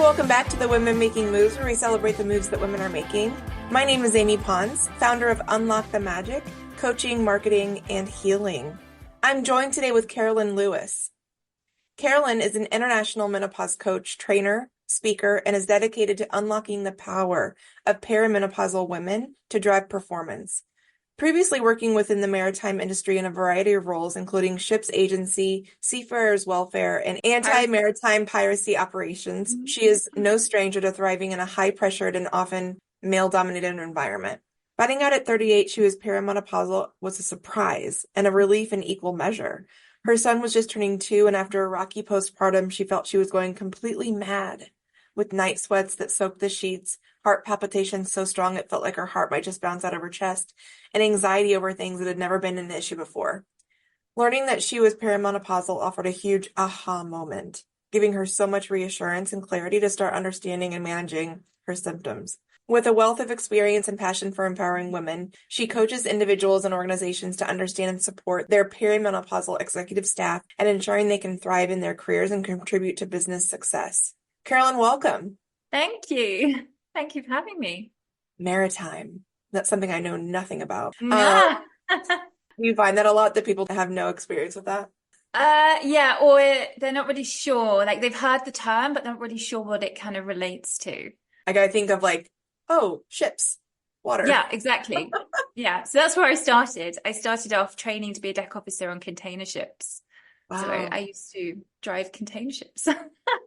welcome back to the Women Making Moves, where we celebrate the moves that women are making. My name is Amy Pons, founder of Unlock the Magic, coaching, marketing, and healing. I'm joined today with Carolyn Lewis. Carolyn is an international menopause coach, trainer, speaker, and is dedicated to unlocking the power of perimenopausal women to drive performance. Previously working within the maritime industry in a variety of roles, including ships agency, seafarers welfare, and anti-maritime piracy operations, she is no stranger to thriving in a high-pressured and often male-dominated environment. Finding out at 38 she was perimenopausal was a surprise and a relief in equal measure. Her son was just turning 2, and after a rocky postpartum, she felt she was going completely mad, with night sweats that soaked the sheets, heart palpitations so strong it felt like her heart might just bounce out of her chest, and anxiety over things that had never been an issue before. Learning that she was perimenopausal offered a huge aha moment, giving her so much reassurance and clarity to start understanding and managing her symptoms. With a wealth of experience and passion for empowering women, she coaches individuals and organizations to understand and support their perimenopausal executive staff and ensuring they can thrive in their careers and contribute to business success. Carolyn, welcome. Thank you. Thank you for having me. Maritime. That's something I know nothing about. Yeah. You find that a lot, that people have no experience with that? Yeah, or they're not really sure. Like, they've heard the term, but they're not really sure what it kind of relates to. Like, I think of like, oh, ships, water. Yeah, exactly. Yeah. So that's where I started. I started off training to be a deck officer on container ships. Wow. So I used to drive container ships.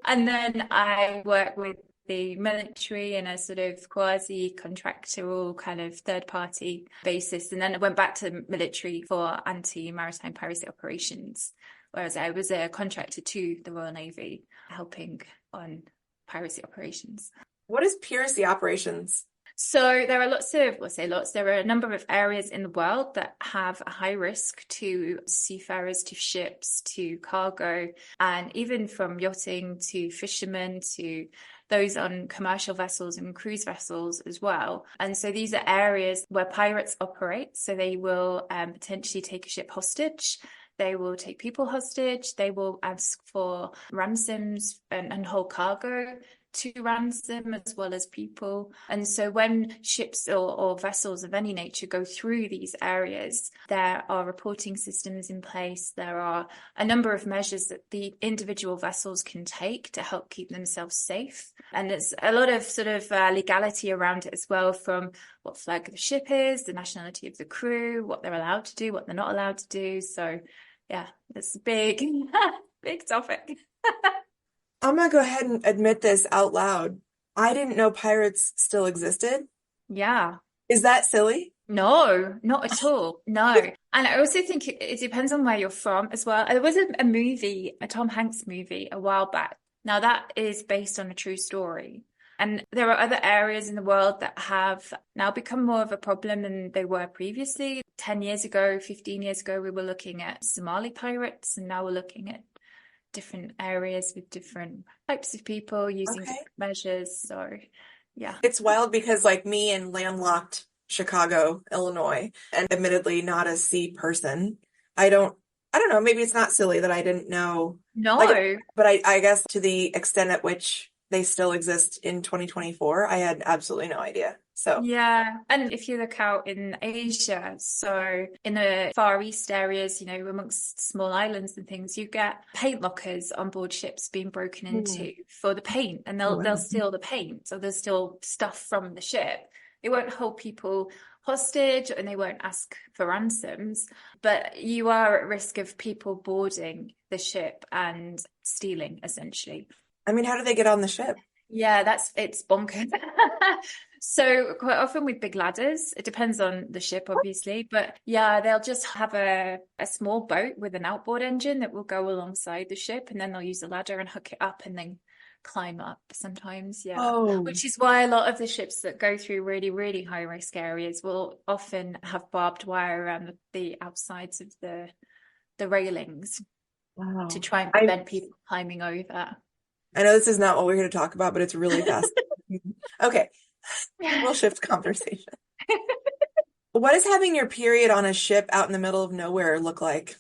And then I worked with the military in a sort of quasi-contractual kind of third-party basis. And then I went back to the military for anti-maritime piracy operations, whereas I was a contractor to the Royal Navy, helping on piracy operations. What is piracy operations? So there are there are a number of areas in the world that have a high risk to seafarers, to ships, to cargo, and even from yachting to fishermen to those on commercial vessels and cruise vessels as well. And so these are areas where pirates operate. So they will potentially take a ship hostage. They will take people hostage. They will ask for ransoms and hold cargo to ransom as well as people. And so when ships or vessels of any nature go through these areas, there are reporting systems in place. There are a number of measures that the individual vessels can take to help keep themselves safe. And there's a lot of sort of legality around it as well, from what flag the ship is, the nationality of the crew, what they're allowed to do, what they're not allowed to do. So yeah, it's a big, big topic. I'm going to go ahead and admit this out loud. I didn't know pirates still existed. Yeah. Is that silly? No, not at all. No. And I also think it depends on where you're from as well. There was a movie, a Tom Hanks movie a while back. Now that is based on a true story. And there are other areas in the world that have now become more of a problem than they were previously. 10 years ago, 15 years ago, we were looking at Somali pirates, and now we're looking at different areas with different types of people using different measures. So yeah, it's wild because like me in landlocked Chicago, Illinois, and admittedly not a sea person, I don't know, maybe it's not silly that I didn't know. No, but I guess to the extent at which they still exist in 2024, I had absolutely no idea. So yeah. And if you look out in Asia, so in the Far East areas, you know, amongst small islands and things, you get paint lockers on board ships being broken into for the paint, and they'll steal the paint. So there's still stuff from the ship. They won't hold people hostage and they won't ask for ransoms, but you are at risk of people boarding the ship and stealing, essentially. I mean, how do they get on the ship? Yeah, it's bonkers. So quite often with big ladders, it depends on the ship, obviously, but yeah, they'll just have a small boat with an outboard engine that will go alongside the ship, and then they'll use a ladder and hook it up and then climb up sometimes. Yeah. Which is why a lot of the ships that go through really, really high risk areas will often have barbed wire around the outsides of the railings to try and prevent people climbing over. I know this is not what we're here to talk about, but it's really fascinating. Okay, we'll shift conversation. What does having your period on a ship out in the middle of nowhere look like?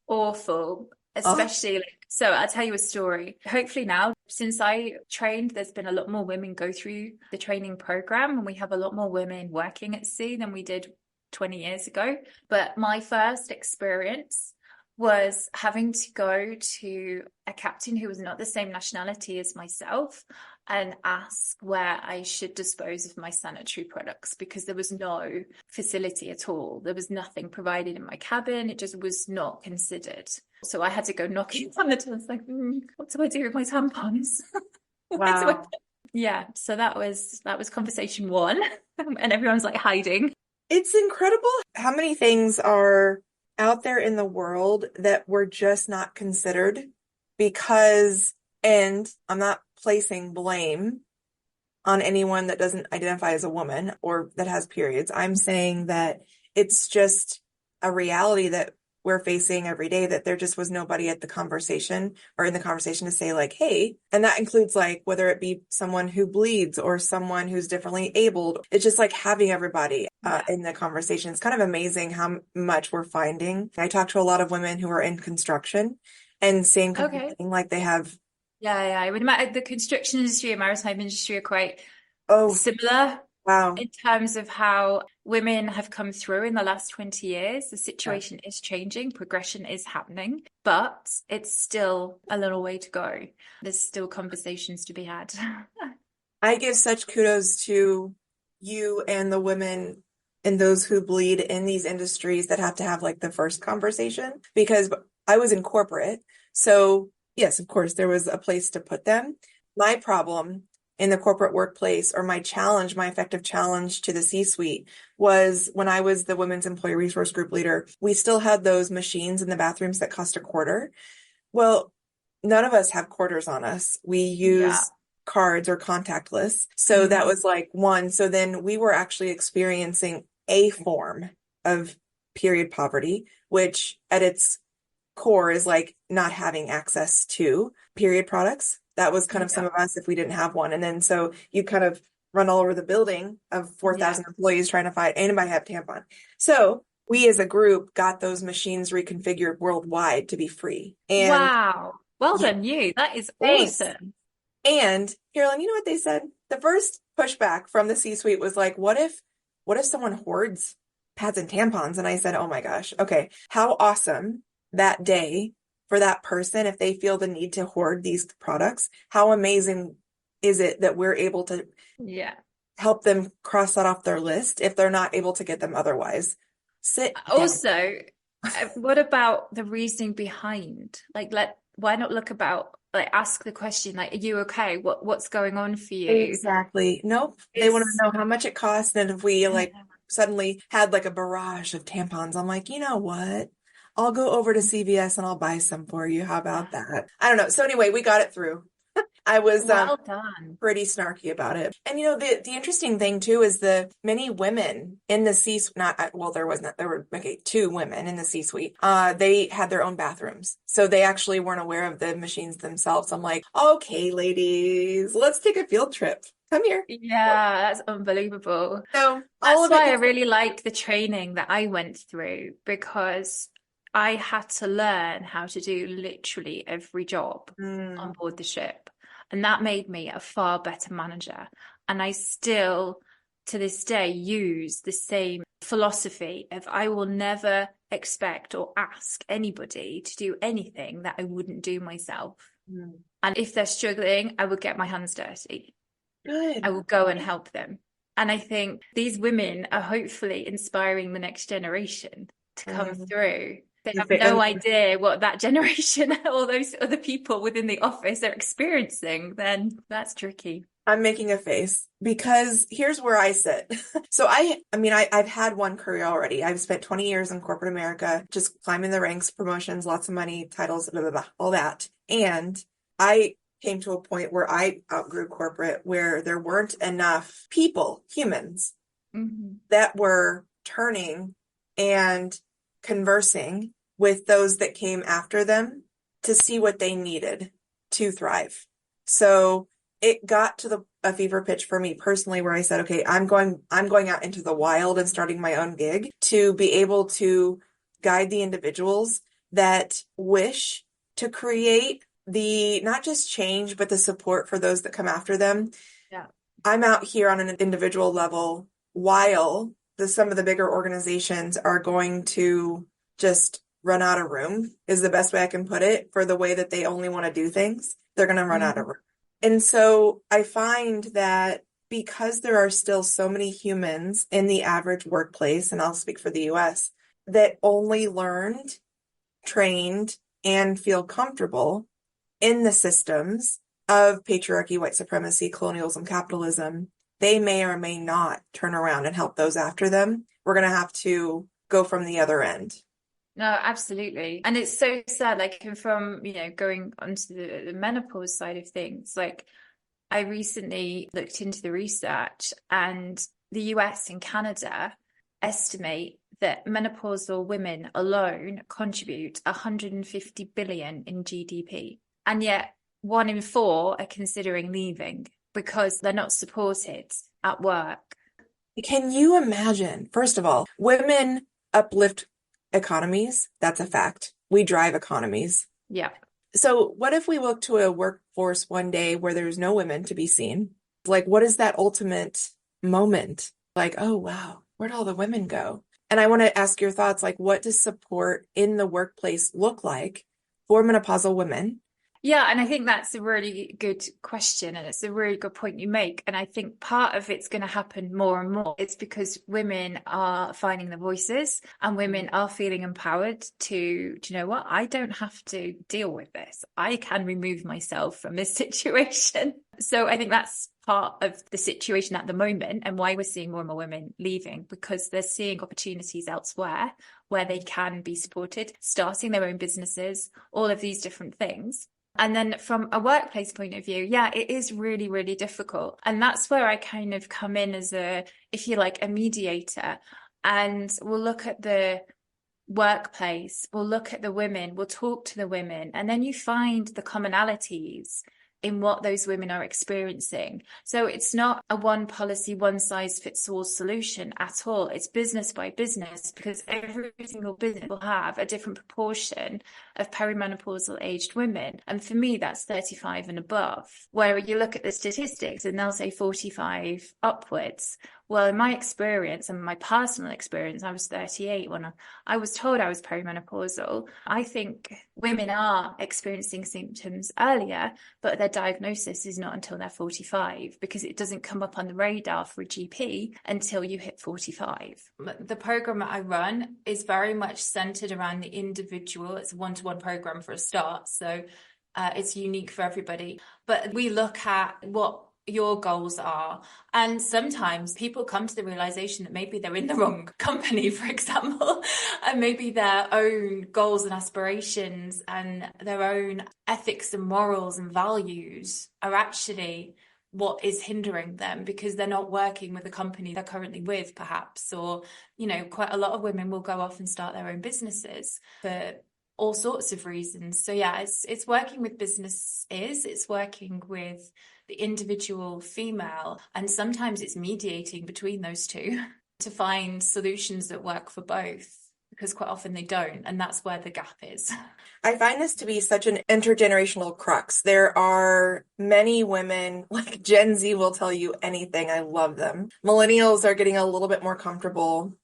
Awful. Oh, especially like, so I'll tell you a story. Hopefully now, since I trained, there's been a lot more women go through the training program, and we have a lot more women working at sea than we did 20 years ago. But my first experience was having to go to a captain who was not the same nationality as myself and ask where I should dispose of my sanitary products, because there was no facility at all. There was nothing provided in my cabin. It just was not considered. So I had to go knocking on the door. It's like, what do I do with my tampons? Where do I wow. put- Yeah, so that was conversation one, and everyone's like hiding. It's incredible how many things are out there in the world that were just not considered because, and I'm not placing blame on anyone that doesn't identify as a woman or that has periods. I'm saying that it's just a reality that we're facing every day, that there just was nobody at the conversation or in the conversation to say like, hey, and that includes like whether it be someone who bleeds or someone who's differently abled. It's just like having everybody Yeah. in the conversation. It's kind of amazing how much we're finding. I talk to a lot of women who are in construction and same kind of Okay. thing, like they have, Yeah, I would imagine the construction industry and maritime industry are quite oh, similar wow. in terms of how women have come through in the last 20 years. The Yeah. situation is changing, progression is happening, but it's still a little way to go. There's still conversations to be had. I give such kudos to you and the women and those who bleed in these industries that have to have like the first conversation, because I was in corporate. So, yes, of course, there was a place to put them. My problem in the corporate workplace, or my challenge, my effective challenge to the C-suite, was when I was the Women's Employee Resource Group leader, we still had those machines in the bathrooms that cost a quarter. Well, none of us have quarters on us. We Yeah. use cards or contactless. So that Mhm. was like one. So then we were actually experiencing a form of period poverty, which at its core is like not having access to period products. That was kind of some Yeah. of us if we didn't have one. And then so you kind of run all over the building of Yeah. 4,000 employees trying to find anybody have tampon. So we as a group got those machines reconfigured worldwide to be free. And Wow. Well yeah, done, you. That is thanks. awesome. And Carolyn, you know what they said? The first pushback from the C-suite was like, what if someone hoards pads and tampons? And I said, oh my gosh, okay, how awesome that day for that person if they feel the need to hoard these products. How amazing is it that we're able to Yeah. help them cross that off their list if they're not able to get them otherwise? Sit down. Also, what about the reasoning behind? Like, why not look about, like, ask the question, like, are you okay? What's going on for you? Exactly. Nope. They want to It's know how much it costs. And if we Yeah. like suddenly had like a barrage of tampons, I'm like, you know what? I'll go over to CVS and I'll buy some for you. How about that? I don't know. So anyway, we got it through. I was Well done. pretty snarky about it. And you know, the interesting thing too is the many women in the C-suite, not, well, there was not, there were, okay, two women in the C-suite. They had their own bathrooms. So they actually weren't aware of the machines themselves. I'm like, okay, ladies, let's take a field trip. Come here. Yeah, that's unbelievable. So all That's of it why I gets, really like the training that I went through, because I had to learn how to do literally every job on mm, board the ship. And that made me a far better manager. And I still, to this day, use the same philosophy of I will never expect or ask anybody to do anything that I wouldn't do myself. mm. And if they're struggling, I would get my hands dirty. I Good. will go and help them. And I think these women are hopefully inspiring the next generation to come Mm. through. They have And no idea what that generation, all those other people within the office are experiencing. Then that's tricky. I'm making a face because here's where I sit. So I've had one career already. I've spent 20 years in corporate America, just climbing the ranks, promotions, lots of money, titles, blah, blah, blah, all that. And I came to a point where I outgrew corporate, where there weren't enough people, humans, Mm-hmm. that were turning and conversing with those that came after them to see what they needed to thrive. So it got to a fever pitch for me personally where I said, okay, I'm going out into the wild and starting my own gig to be able to guide the individuals that wish to create the not just change, but the support for those that come after them. Yeah. I'm out here on an individual level while some of the bigger organizations are going to just run out of room, is the best way I can put it, for the way that they only want to do things. They're going to run out of room. And so I find that because there are still so many humans in the average workplace, and I'll speak for the US, that only learned, trained, and feel comfortable in the systems of patriarchy, white supremacy, colonialism, capitalism, they may or may not turn around and help those after them. We're going to have to go from the other end. No, absolutely. And it's so sad, like from, going onto the menopause side of things, like I recently looked into the research, and the US and Canada estimate that menopausal women alone contribute 150 billion in GDP. And yet 1 in 4 are considering leaving because they're not supported at work. Can you imagine? First of all, women uplift economies. That's a fact. We drive economies. Yeah. So what if we look to a workforce one day where there's no women to be seen? Like, what is that ultimate moment? Like, oh, wow, where'd all the women go? And I want to ask your thoughts, like, what does support in the workplace look like for menopausal women? Yeah, and I think that's a really good question, and it's a really good point you make. And I think part of it's going to happen more and more. It's because women are finding their voices, and women are feeling empowered to, do you know what? I don't have to deal with this. I can remove myself from this situation. So I think that's part of the situation at the moment, and why we're seeing more and more women leaving, because they're seeing opportunities elsewhere where they can be supported, starting their own businesses, all of these different things. And then from a workplace point of view, yeah, it is really, really difficult. And that's where I kind of come in as if you like, a mediator. And we'll look at the workplace, we'll look at the women, we'll talk to the women, and then you find the commonalities in what those women are experiencing. So it's not a one policy, one size fits all solution at all. It's business by business, because every single business will have a different proportion of perimenopausal aged women. And for me, that's 35 and above, where you look at the statistics and they'll say 45 upwards. Well, in my experience and my personal experience, I was 38 when I was told I was perimenopausal. I think women are experiencing symptoms earlier, but their diagnosis is not until they're 45, because it doesn't come up on the radar for a GP until you hit 45. The program that I run is very much centered around the individual. It's a one-to-one program for a start, so it's unique for everybody. But we look at what your goals are, and sometimes people come to the realization that maybe they're in the wrong company, for example, and maybe their own goals and aspirations and their own ethics and morals and values are actually what is hindering them, because they're not working with the company they're currently with, perhaps. Or, quite a lot of women will go off and start their own businesses for all sorts of reasons. So yeah, it's working with businesses, it's working with the individual female, and sometimes it's mediating between those two to find solutions that work for both, because quite often they don't, and that's where the gap is. I find this to be such an intergenerational crux. There are many women, like Gen Z will tell you anything. I love them. Millennials are getting a little bit more comfortable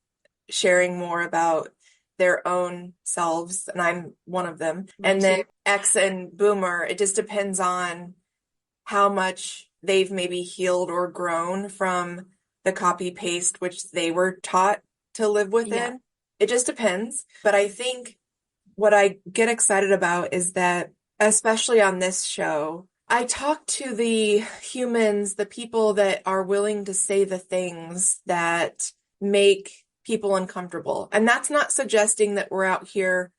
sharing more about their own selves, and I'm one of them. And then X and Boomer, it just depends on how much they've maybe healed or grown from the copy paste which they were taught to live within. Yeah. It just depends. But I think what I get excited about is that, especially on this show, I talk to the humans, the people that are willing to say the things that make people uncomfortable. And that's not suggesting that we're out here,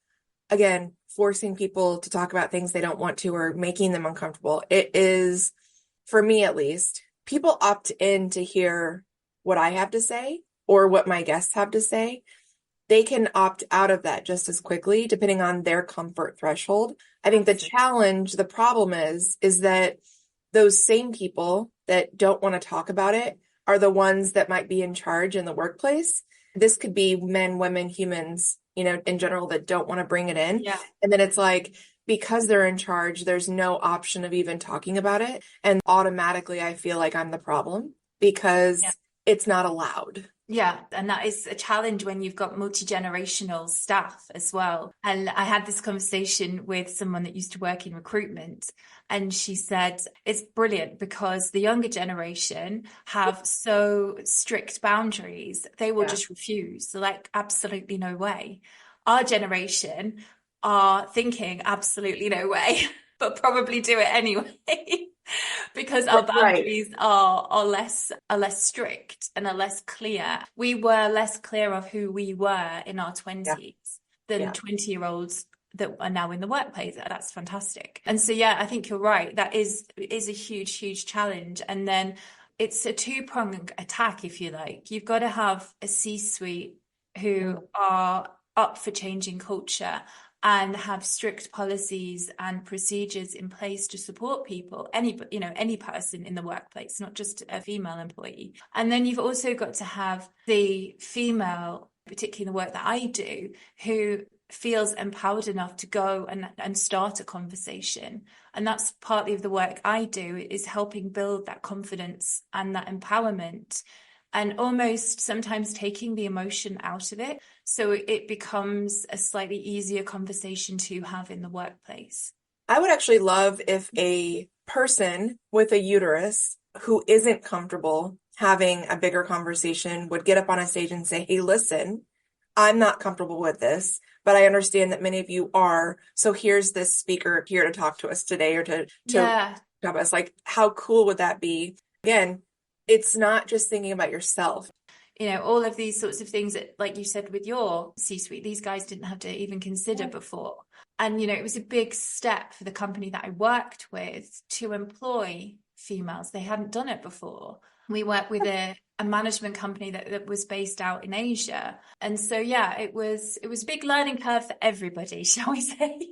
again, forcing people to talk about things they don't want to or making them uncomfortable. It is, for me at least, people opt in to hear what I have to say or what my guests have to say. They can opt out of that just as quickly, depending on their comfort threshold. I think the challenge, the problem is that those same people that don't want to talk about it are the ones that might be in charge in the workplace. This could be men, women, humans, in general, that don't want to bring it in. Yeah. And then it's like, because they're in charge, there's no option of even talking about it. And automatically I feel like I'm the problem because it's not allowed. Yeah, and that is a challenge when you've got multi-generational staff as well. And I had this conversation with someone that used to work in recruitment, and she said it's brilliant because the younger generation have so strict boundaries, they will just refuse. They're like, absolutely no way. Our generation are thinking, absolutely no way, but probably do it anyway. Because our Right. boundaries are less strict and are less clear. We were less clear of who we were in our Yeah. 20s than Yeah. 20-year-olds that are now in the workplace. That's fantastic. And so yeah, I think you're right. That is a huge challenge. And then it's a two-pronged attack, if you like. You've got to have a C-suite who are up for changing culture and have strict policies and procedures in place to support people, any person in the workplace, not just a female employee. And then you've also got to have the female, particularly in the work that I do, who feels empowered enough to go and start a conversation. And that's partly of the work I do, is helping build that confidence and that empowerment, and almost sometimes taking the emotion out of it, so it becomes a slightly easier conversation to have in the workplace. I would actually love if a person with a uterus who isn't comfortable having a bigger conversation would get up on a stage and say, hey, listen, I'm not comfortable with this, but I understand that many of you are. So here's this speaker here to talk to us today, or to help us. Like, how cool would that be? Again, it's not just thinking about yourself. All of these sorts of things that, like you said, with your C-suite, these guys didn't have to even consider before. And, it was a big step for the company that I worked with to employ females. They hadn't done it before. We worked with a management company that was based out in Asia. And so, yeah, it was a big learning curve for everybody, shall we say.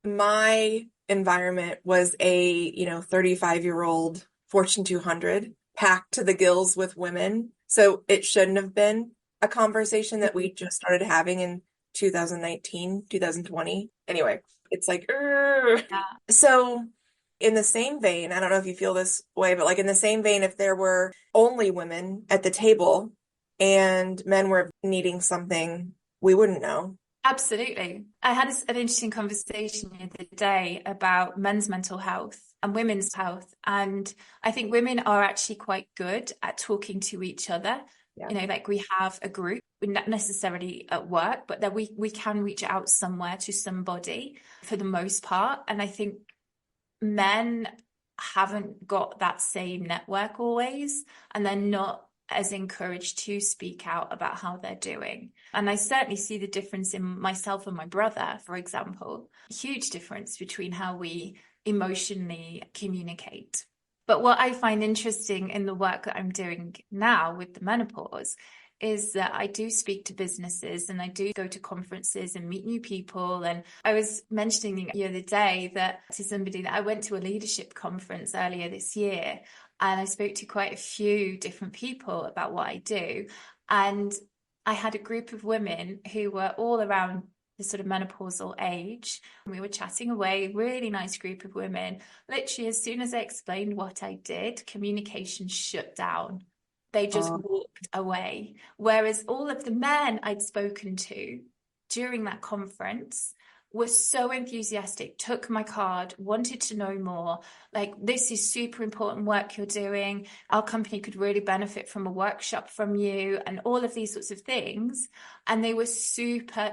My environment was a, 35-year-old Fortune 200 packed to the gills with women. So it shouldn't have been a conversation that we just started having in 2019, 2020. Anyway, it's like, yeah. So in the same vein, I don't know if you feel this way, but like in the same vein, if there were only women at the table and men were needing something, we wouldn't know. Absolutely. I had an interesting conversation the other day about men's mental health and women's health. And I think women are actually quite good at talking to each other. Yeah. Like we have a group, not necessarily at work, but that we can reach out somewhere to somebody for the most part. And I think men haven't got that same network always, and they're not as encouraged to speak out about how they're doing. And I certainly see the difference in myself and my brother, for example. Huge difference between how we emotionally communicate. But what I find interesting in the work that I'm doing now with the menopause is that I do speak to businesses and I do go to conferences and meet new people. And I was mentioning the other day that to somebody that I went to a leadership conference earlier this year, and I spoke to quite a few different people about what I do. And I had a group of women who were all around the sort of menopausal age. We were chatting away, really nice group of women. Literally, as soon as I explained what I did, communication shut down. They just walked away. Whereas all of the men I'd spoken to during that conference were so enthusiastic, took my card, wanted to know more. Like, this is super important work you're doing. Our company could really benefit from a workshop from you, and all of these sorts of things. And they were super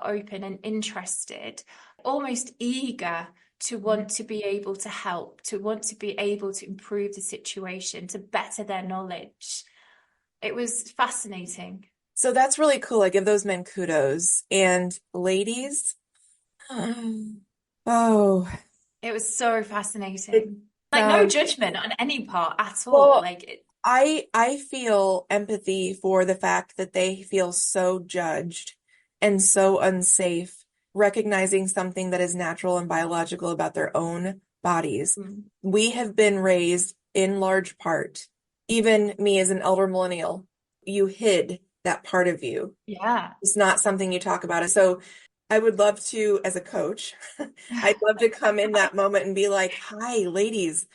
open and interested, almost eager to want to be able to help, to want to be able to improve the situation, to better their knowledge. It was fascinating. So that's really cool. I give those men kudos. And ladies, oh, it was so fascinating. No judgment on any part at all. Well, I feel empathy for the fact that they feel so judged and so unsafe, recognizing something that is natural and biological about their own bodies. We have been raised in large part, even me as an elder millennial, you hid that part of you. Yeah. It's not something you talk about. So I would love to, as a coach, I'd love to come in that moment and be like, hi, ladies,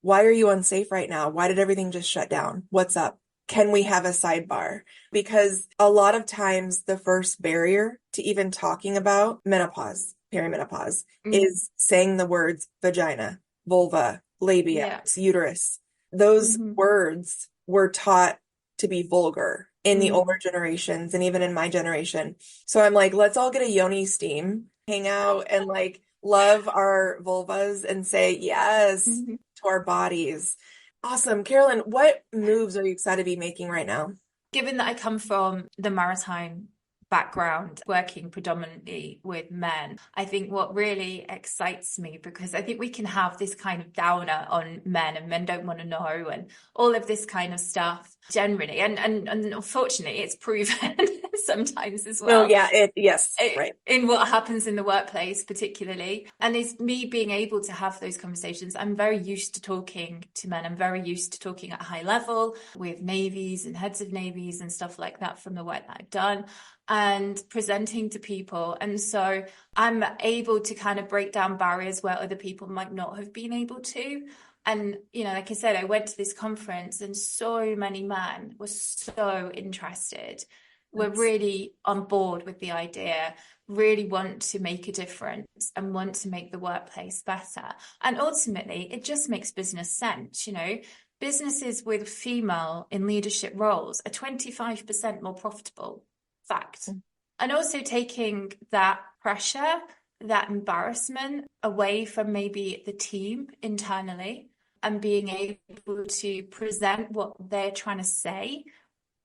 why are you unsafe right now? Why did everything just shut down? What's up? Can we have a sidebar? Because a lot of times the first barrier to even talking about menopause, perimenopause, Mm. is saying the words vagina, vulva, labia, Yeah. uterus. Those Hmm. words were taught to be vulgar in the Mm. older generations and even in my generation. So I'm like, let's all get a yoni steam, hang out and like love our vulvas and say yes Hmm. to our bodies. Awesome. Carolyn, what moves are you excited to be making right now? Given that I come from the maritime background, working predominantly with men, I think what really excites me, because I think we can have this kind of downer on men and men don't want to know and all of this kind of stuff generally. And unfortunately, it's proven sometimes as Well, well yeah, yes, right. in what happens in the workplace, particularly. And it's me being able to have those conversations. I'm very used to talking to men. I'm very used to talking at a high level with navies and heads of navies and stuff like that from the work that I've done and presenting to people. And so I'm able to kind of break down barriers where other people might not have been able to. And, like I said, I went to this conference and so many men were so interested. We're That's really on board with the idea, really want to make a difference and want to make the workplace better. And ultimately, it just makes business sense. Businesses with female in leadership roles are 25% more profitable. Fact. And also taking that pressure, that embarrassment away from maybe the team internally and being able to present what they're trying to say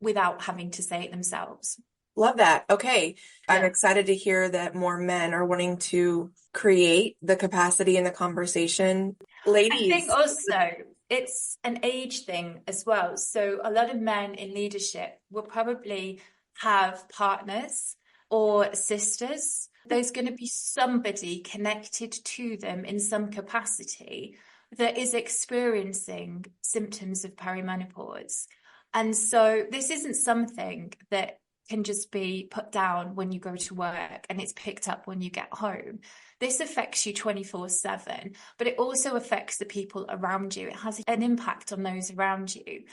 without having to say it themselves. love that. Okay. I'm Yeah. excited to hear that more men are wanting to create the capacity in the conversation. I think Ladies, also it's an age thing as well. So a lot of men in leadership will probably have partners or sisters. There's going to be somebody connected to them in some capacity that is experiencing symptoms of perimenopause. And so this isn't something that can just be put down when you go to work and it's picked up when you get home. This affects you 24/7, but it also affects the people around you. It has an impact on those around you.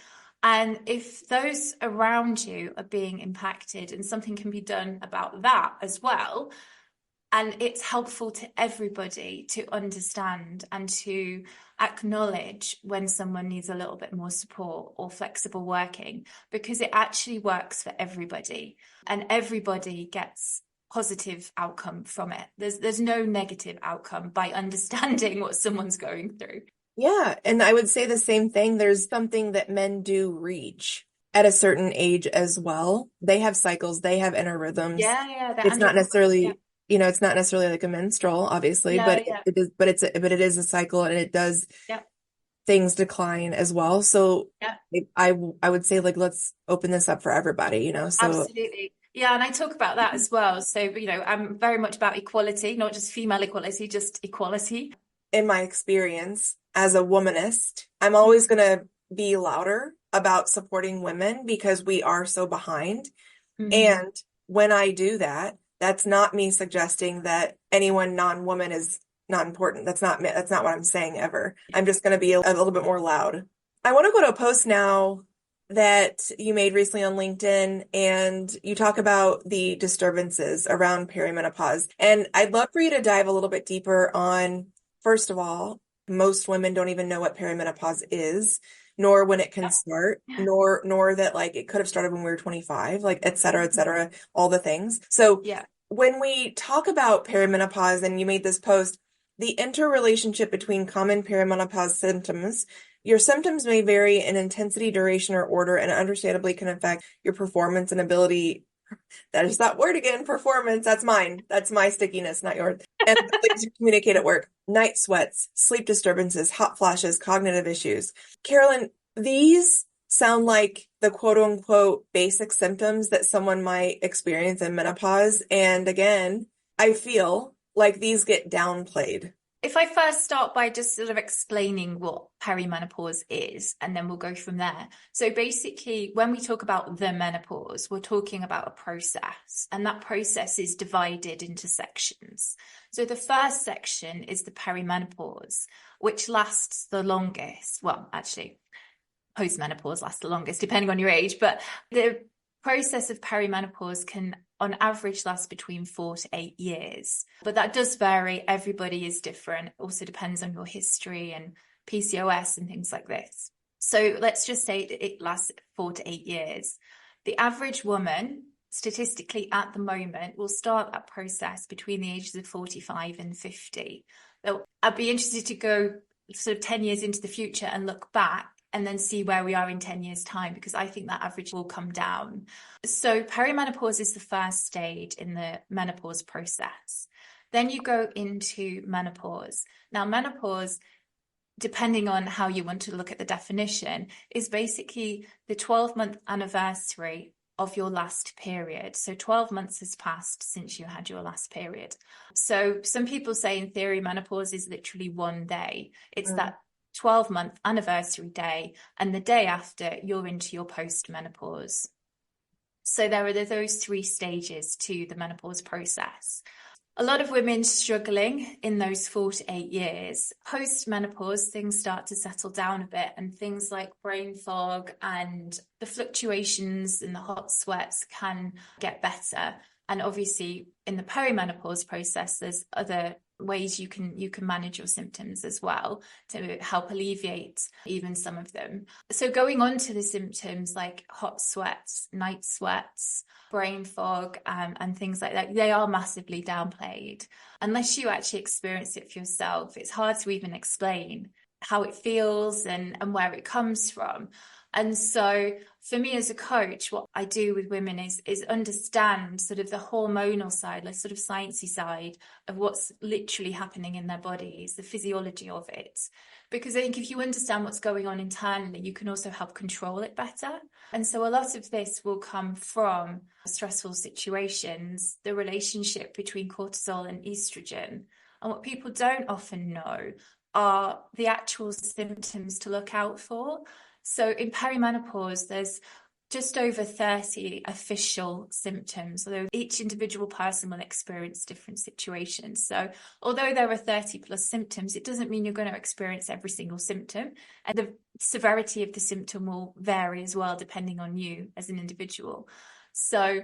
And if those around you are being impacted and something can be done about that as well, and it's helpful to everybody to understand and to acknowledge when someone needs a little bit more support or flexible working, because it actually works for everybody and everybody gets positive outcome from it. There's no negative outcome by understanding what someone's going through. yeah, and I would say the same thing. There's something that men do reach at a certain age as well. They have cycles, they have inner rhythms. Yeah, they're It's not andropause. Yeah, necessarily, it's not necessarily like a menstrual, obviously, yeah, but yeah, but it is a cycle and it does yeah, things decline as well. So yeah. I would say like let's open this up for everybody, So Absolutely. Yeah, and I talk about that as well. So, I'm very much about equality, not just female equality, just equality. in my experience as a womanist, I'm always going to be louder about supporting women because we are so behind. Mm-hmm. And when I do that, that's not me suggesting that anyone non-woman is not important. That's not what I'm saying ever. I'm just going to be a little bit more loud. I want to go to a post now that you made recently on LinkedIn, and you talk about the disturbances around perimenopause. And I'd love for you to dive a little bit deeper on, first of all, most women don't even know what perimenopause is, nor when it can start, nor that like it could have started when we were 25, like et cetera, all the things. So Yeah. when we talk about perimenopause, and you made this post, the interrelationship between common perimenopause symptoms, your symptoms may vary in intensity, duration, or order, and understandably can affect your performance and ability. That is that word again, performance. That's mine. That's my stickiness, not yours. And ability to communicate at work. Night sweats, sleep disturbances, hot flashes, cognitive issues. Carolyn, these sound like the quote unquote basic symptoms that someone might experience in menopause. And again, I feel like these get downplayed If I first start by just sort of explaining what perimenopause is, and then we'll go from there. So basically, when we talk about the menopause, we're talking about a process, and that process is divided into sections. So the first section is the perimenopause, which lasts the longest. Well, actually, postmenopause lasts the longest, depending on your age, but the process of perimenopause can on average last between 4 to 8 years. But that does vary. Everybody is different. It also depends on your history and PCOS and things like this. So let's just say it lasts 4 to 8 years. The average woman, statistically at the moment, will start that process between the ages of 45 and 50. So I'd be interested to go sort of 10 years into the future and look back and then see where we are in 10 years' time, because I think that average will come down. So perimenopause is the first stage in the menopause process. Then you go into menopause. Now, menopause, depending on how you want to look at the definition, is basically the 12-month anniversary of your last period. So 12 months has passed since you had your last period. So some people say in theory, menopause is literally one day. It's that 12-month anniversary day, and the day after you're into your post-menopause. So there are those 3 stages to the menopause process. A lot of women struggling in those 4 to 8 years. Post-menopause, things start to settle down a bit, and things like brain fog and the fluctuations and the hot sweats can get better. And obviously in the perimenopause process, there's other ways you can manage your symptoms as well to help alleviate even some of them. So going on to the symptoms like hot sweats, night sweats, brain fog, and things like that, they are massively downplayed. Unless you actually experience it for yourself, it's hard to even explain how it feels and where it comes from. And so for me as a coach, what I do with women is understand sort of the hormonal side, like sort of sciencey side of what's literally happening in their bodies, the physiology of it. Because I think if you understand what's going on internally, you can also help control it better. And so a lot of this will come from stressful situations, the relationship between cortisol and estrogen. And what people don't often know are the actual symptoms to look out for. So in perimenopause, there's just over 30 official symptoms, although each individual person will experience different situations. So although there are 30 plus symptoms, it doesn't mean you're going to experience every single symptom. And the severity of the symptom will vary as well, depending on you as an individual. So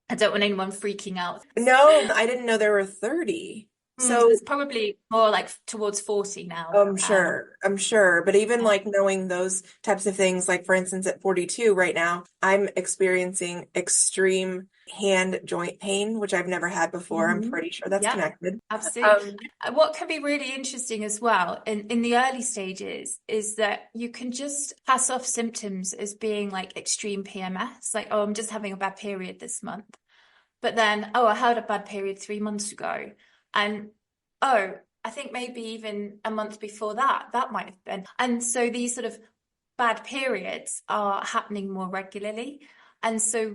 I don't want anyone freaking out. No, I didn't know there were 30. So it's probably more like towards 40 now. I'm sure. But even like knowing those types of things, like for instance, at 42 right now, I'm experiencing extreme hand joint pain, which I've never had before. I'm pretty sure that's connected. Absolutely. What can be really interesting as well in the early stages is that you can just pass off symptoms as being like extreme PMS, like, oh, I'm just having a bad period this month. But then, oh, I had a bad period 3 months ago. And, oh, I think maybe even a month before that might have been. And so these sort of bad periods are happening more regularly. And so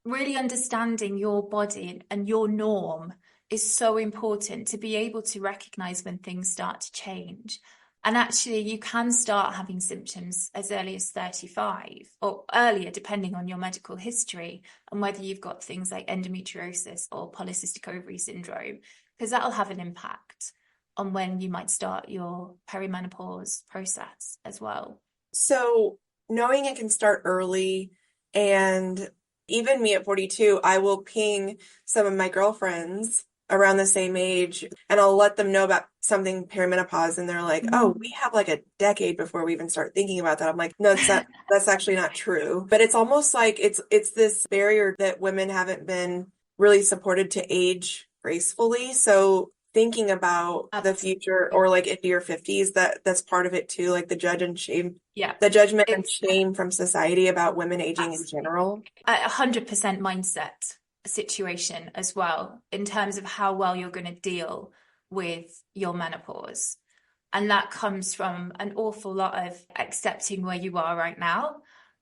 really understanding your body and your norm is so important to be able to recognize when things start to change. And actually, you can start having symptoms as early as 35 or earlier, depending on your medical history and whether you've got things like endometriosis or polycystic ovary syndrome, because that'll have an impact on when you might start your perimenopause process as well. So knowing it can start early, and even me at 42, I will ping some of my girlfriends around the same age and I'll let them know about something perimenopause, and they're like, oh, we have like a decade before we even start thinking about that. I'm like, no, that's actually not true. But it's almost like it's this barrier that women haven't been really supported to age gracefully. So thinking about the future or like into your 50s, that's part of it too, like the judgment and shame from society about women aging in general. 100% mindset situation as well, in terms of how well you're going to deal with your menopause. And that comes from an awful lot of accepting where you are right now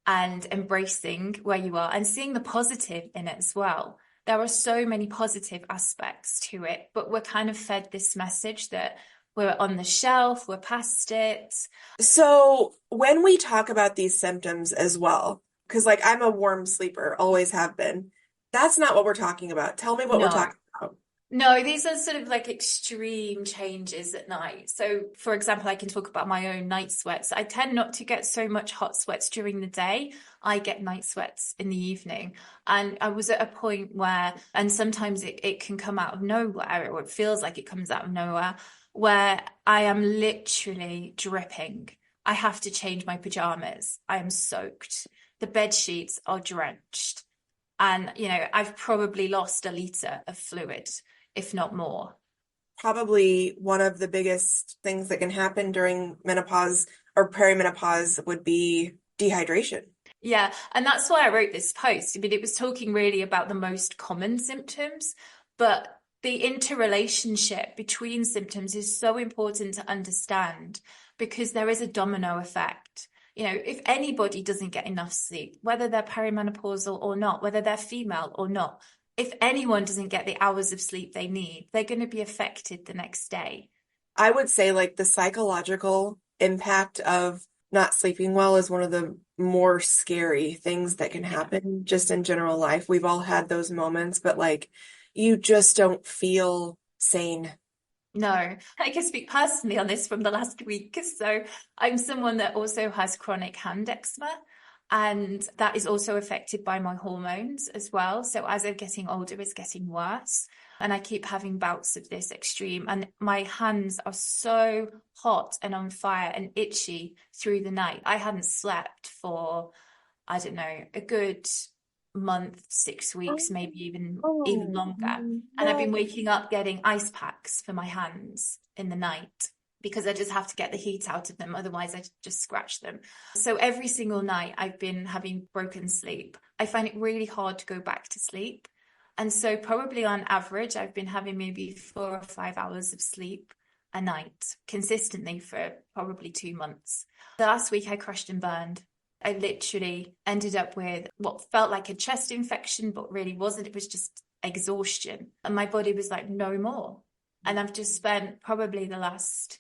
and embracing where you are and seeing the positive in it as well. There are so many positive aspects to it, but we're kind of fed this message that We're on the shelf, we're past it. So when we talk about these symptoms as well, because like I'm a warm sleeper, always have been, that's not what we're talking about. Tell me what we're No. talking about. No, these are sort of like extreme changes at night. So, for example, I can talk about my own night sweats. I tend not to get so much hot sweats during the day. I get night sweats in the evening. And I was at a point where, and sometimes it can come out of nowhere, or it feels like it comes out of nowhere, where I am literally dripping. I have to change my pajamas. I am soaked. The bed sheets are drenched. And, I've probably lost a litre of fluid, if not more. Probably one of the biggest things that can happen during menopause or perimenopause would be dehydration. Yeah, and that's why I wrote this post. I mean, it was talking really about the most common symptoms, but the interrelationship between symptoms is so important to understand because there is a domino effect. If anybody doesn't get enough sleep, whether they're perimenopausal or not, whether they're female or not, if anyone doesn't get the hours of sleep they need, they're going to be affected the next day. I would say like the psychological impact of not sleeping well is one of the more scary things that can Yeah. happen just in general life. We've all had those moments, but like you just don't feel sane. No, I can speak personally on this from the last week. So I'm someone that also has chronic hand eczema, and that is also affected by my hormones as well. So as I'm getting older, it's getting worse. And I keep having bouts of this extreme, and my hands are so hot and on fire and itchy through the night. I hadn't slept for, I don't know, a good month, 6 weeks, maybe even Oh, longer. And I've no. been waking up getting ice packs for my hands in the night because I just have to get the heat out of them. Otherwise, I just scratch them. So every single night I've been having broken sleep. I find it really hard to go back to sleep. And so probably on average, I've been having maybe 4 or 5 hours of sleep a night consistently for probably 2 months. The last week I crashed and burned. I literally ended up with what felt like a chest infection, but really wasn't. It was just exhaustion. And my body was like, no more. And I've just spent probably the last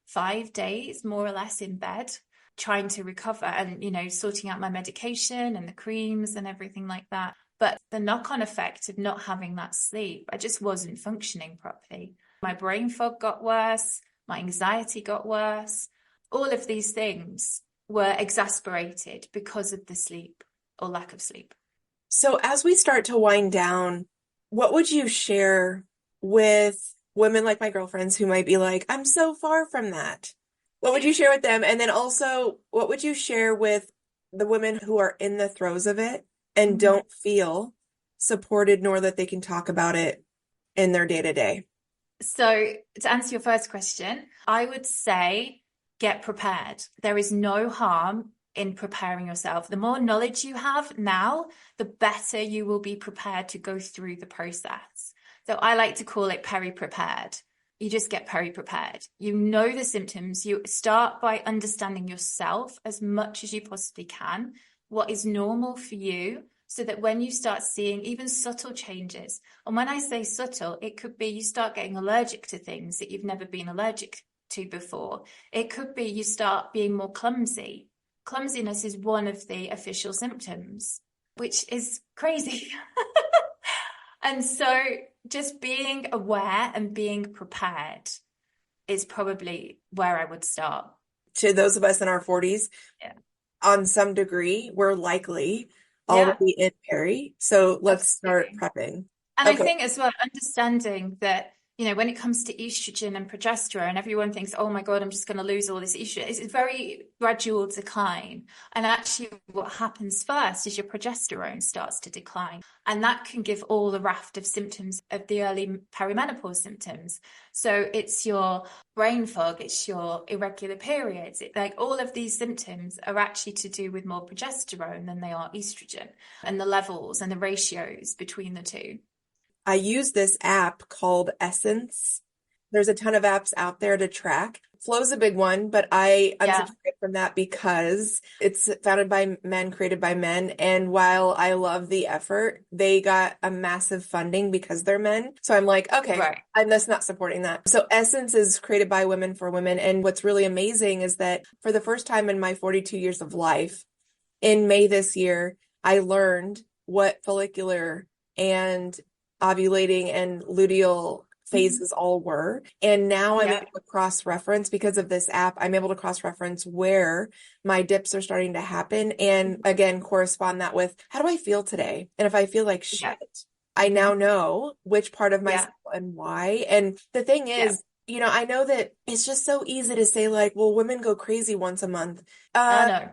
5 days, more or less, in bed trying to recover and, sorting out my medication and the creams and everything like that. But the knock-on effect of not having that sleep, I just wasn't functioning properly. My brain fog got worse. My anxiety got worse. All of these things were exasperated because of the sleep or lack of sleep. So as we start to wind down, what would you share with women like my girlfriends who might be like, I'm so far from that? What would you share with them? And then also, what would you share with the women who are in the throes of it and Mhm. don't feel supported nor that they can talk about it in their day to day? So, to answer your first question, I would say get prepared. There is no harm in preparing yourself. The more knowledge you have now, the better you will be prepared to go through the process. So, I like to call it peri-prepared. You just get peri-prepared. You know the symptoms. You start by understanding yourself as much as you possibly can, what is normal for you, so that when you start seeing even subtle changes, and when I say subtle, it could be you start getting allergic to things that you've never been allergic to before. It could be you start being more clumsy. Clumsiness is one of the official symptoms, which is crazy. And so just being aware and being prepared is probably where I would start. To those of us in our 40s, Yeah. on some degree, we're likely Yeah, already in peri. So let's start absolutely. prepping. And I Okay. think as well, understanding that, when it comes to estrogen and progesterone, everyone thinks, oh my God, I'm just going to lose all this estrogen. It's a very gradual decline. And actually, what happens first is your progesterone starts to decline. And that can give all the raft of symptoms of the early perimenopause symptoms. So it's your brain fog, it's your irregular periods. Like all of these symptoms are actually to do with more progesterone than they are estrogen, and the levels and the ratios between the two. I use this app called Essence. There's a ton of apps out there to track. Flow's a big one, but I Yeah, unsubscribe from that because it's founded by men, created by men. And while I love the effort, they got a massive funding because they're men. So I'm like, okay, right. I'm just not supporting that. So Essence is created by women for women. And what's really amazing is that for the first time in my 42 years of life, in May this year, I learned what follicular and ovulating and luteal Mhm. phases all were. And now I'm Yeah, able to cross-reference because of this app. I'm able to cross-reference where my dips are starting to happen. And again, correspond that with how do I feel today? And if I feel like yeah. shit, I Hmm. now know which part of Yeah, myself and why. And the thing yeah. is, I know that it's just so easy to say like, well, women go crazy once a month. I Uh, know.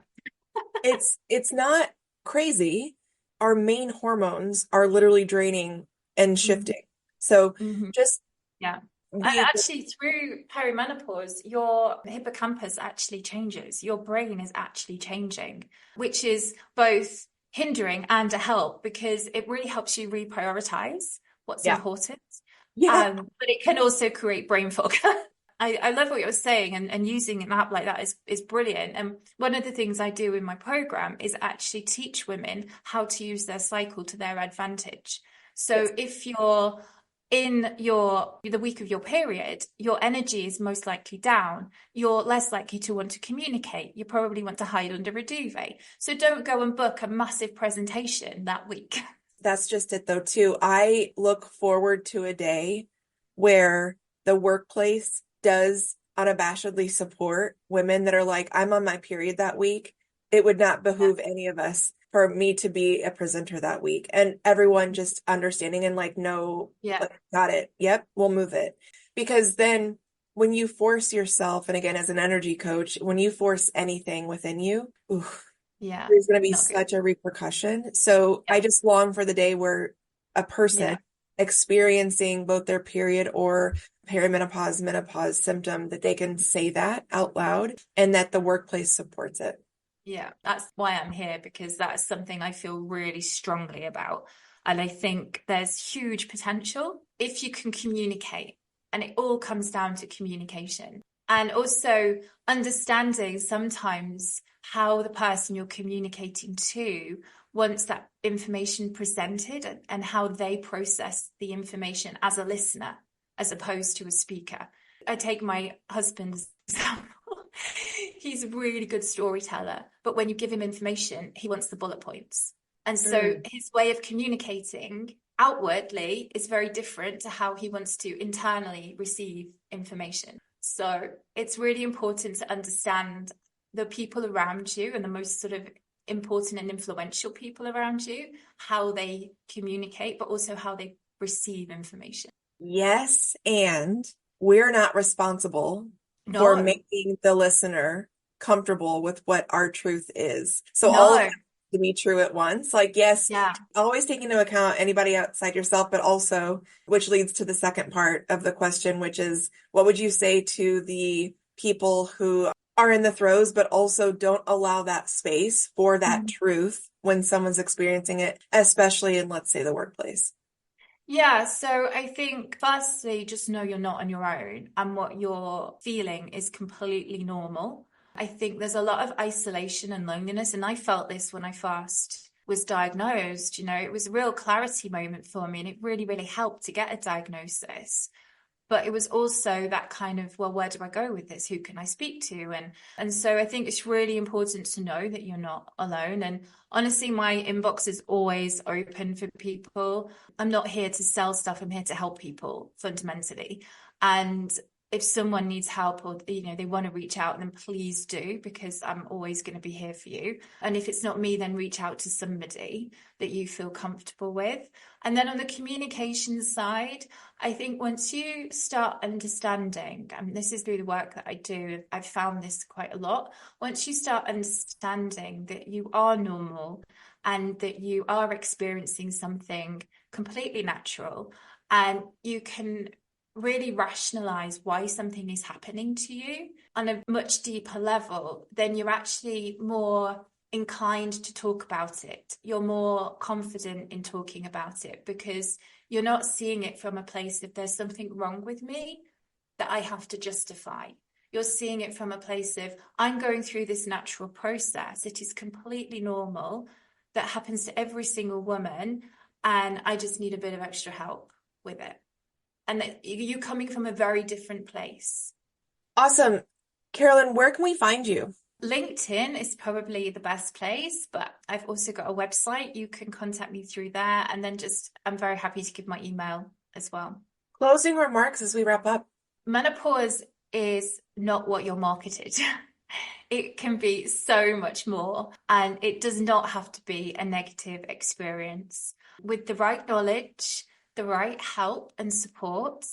it's not crazy. Our main hormones are literally draining and Hmm. shifting. So Hmm. just Yeah. And being, actually, through perimenopause, your hippocampus actually changes. Your brain is actually changing, which is both hindering and a help because it really helps you reprioritize what's yeah, important. yeah, But it can also create brain fog. I love what you're saying, and using an app like that is brilliant. And one of the things I do in my program is actually teach women how to use their cycle to their advantage. So yes, if you're in the week of your period, your energy is most likely down. You're less likely to want to communicate. You probably want to hide under a duvet. So don't go and book a massive presentation that week. that's just it though too. I look forward to a day where the workplace does unabashedly support women that are like, I'm on my period that week. It would not Yeah. behoove any of us for me to be a presenter that week. And everyone just understanding and like, no, Yeah. like, got it. Yep, we'll move it. Because then when you force yourself, and again, as an energy coach, when you force anything within you, oof, Yeah. there's going to be Not good. such a repercussion. So I Yeah. just long for the day where a person Yeah. experiencing both their period or perimenopause, menopause symptom, that they can say that out loud and that the workplace supports it. Yeah, that's why I'm here because that's something I feel really strongly about. And I think there's huge potential if you can communicate. And it all comes down to communication. And also understanding sometimes how the person you're communicating to wants that information presented and how they process the information as a listener as opposed to a speaker. I take my husband's example. He's a really good storyteller, but when you give him information, he wants the bullet points. And so Mm. his way of communicating outwardly is very different to how he wants to internally receive information. So it's really important to understand the people around you and the most sort of important and influential people around you, how they communicate, but also how they receive information. Yes, and we're not responsible for No, making the listener comfortable with what our truth is. So all of no, that to be true at once. Like, yes, yeah. always take into account anybody outside yourself, but also, which leads to the second part of the question, which is what would you say to the people who are in the throes, but also don't allow that space for that Mhm. truth when someone's experiencing it, especially in, let's say, the workplace? Yeah, so I think firstly, just know you're not on your own and what you're feeling is completely normal. I think there's a lot of isolation and loneliness, and I felt this when I first was diagnosed. It was a real clarity moment for me, and it really, really helped to get a diagnosis. But it was also that kind of, well, where do I go with this? Who can I speak to? And so I think it's really important to know that you're not alone. And honestly, my inbox is always open for people. I'm not here to sell stuff. I'm here to help people fundamentally. And if someone needs help or they want to reach out, then please do, because I'm always going to be here for you. And if it's not me, then reach out to somebody that you feel comfortable with. And then on the communication side, I think once you start understanding, and this is through the work that I do, I've found this quite a lot. Once you start understanding that you are normal and that you are experiencing something completely natural, and you can really rationalize why something is happening to you on a much deeper level, then you're actually more inclined to talk about it. You're more confident in talking about it because you're not seeing it from a place of there's something wrong with me that I have to justify. You're seeing it from a place of, I'm going through this natural process. It is completely normal. That happens to every single woman. And I just need a bit of extra help with it. And you're coming from a very different place. Awesome. Carolyn, where can we find you? LinkedIn is probably the best place, but I've also got a website. You can contact me through there. And then I'm very happy to give my email as well. Closing remarks as we wrap up. Menopause is not what you're marketed. It can be so much more, and it does not have to be a negative experience. With the right knowledge, the right help and support,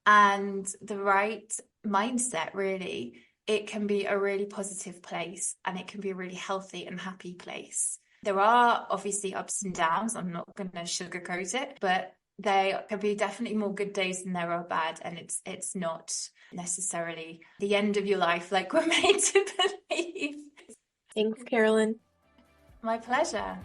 and the right mindset, really, it can be a really positive place, and it can be a really healthy and happy place. There are obviously ups and downs. I'm not going to sugarcoat it, but there can be definitely more good days than there are bad, and it's not necessarily the end of your life like we're made to believe. Thanks, Carolyn. My pleasure.